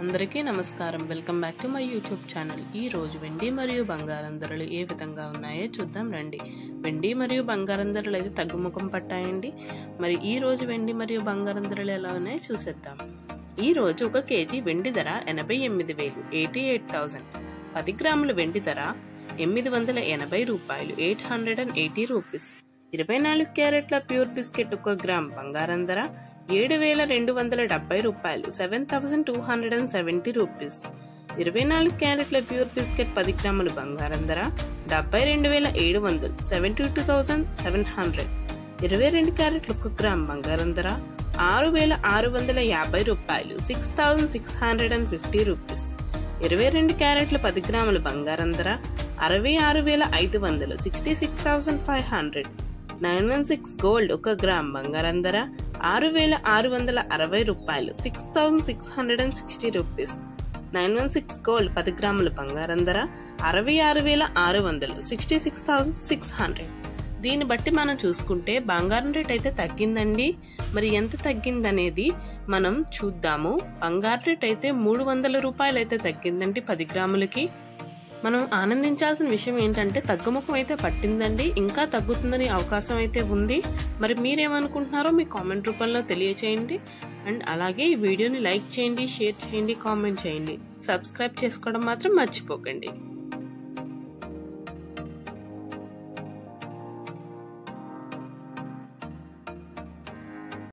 అందరికీ నమస్కారం. Welcome back to my YouTube channel. ఈ రోజు వెండి మరియు బంగారం ధరలు ఏ విధంగా ఉన్నాయో చూద్దాం రండి. వెండి మరియు బంగారం ధరలు అయితే తగ్గుముఖం పట్టాయండి. మరి ఈ రోజు వెండి మరియు బంగారం ధరలు ఎలా ఉన్నాయో చూసేద్దాం. ఈ రోజు 1 కేజీ వెండి ధర 88,000 88,000. 10 గ్రాముల వెండి ధర 880 రూపాయలు 880 రూపీస్. 24 క్యారెట్ల ప్యూర్ బిస్కెట్ 1 గ్రామ్ బంగారం ధర 7,270 రూపాయలు 7,270 రూపీస్. 24 క్యారెట్ల ప్యూర్ బిస్కెట్ 10 గ్రాముల బంగారం ధర 72,700 72,700. 22 క్యారెట్ల 1 గ్రామ్ బంగారం ధర 6,650 రూపాయలు 6,650 రూపీస్. 22 క్యారెట్ల 10 గ్రాముల బంగారం ధర 66,500 66,500. 916 గోల్డ్ 1 గ్రామ్ బంగారం ధర 6,660 రూపాయలు 6,660 రూపీస్. 916 గోల్డ్ 10 గ్రాముల బంగారం ధర 66,600 66,600. దీన్ని బట్టి మనం చూసుకుంటే బంగారం రేట్ అయితే తగ్గిందండి. మరి ఎంత తగ్గిందనేది మనం చూద్దాము. బంగారం రేట్ అయితే 300 రూపాయలు అయితే తగ్గిందండి 10 గ్రాములకి. మనం ఆనందించాల్సిన విషయం ఏంటంటే తగ్గుముఖం అయితే పట్టిందండి. ఇంకా తగ్గుతుందని అవకాశం అయితే ఉంది. మరి మీరేమనుకుంటున్నారో మీ కామెంట్ రూపంలో తెలియచేయండి. అండ్ అలాగే ఈ వీడియోని లైక్ చేయండి, షేర్ చేయండి, కామెంట్ చేయండి. సబ్స్క్రైబ్ చేసుకోవడం మాత్రం మర్చిపోకండి.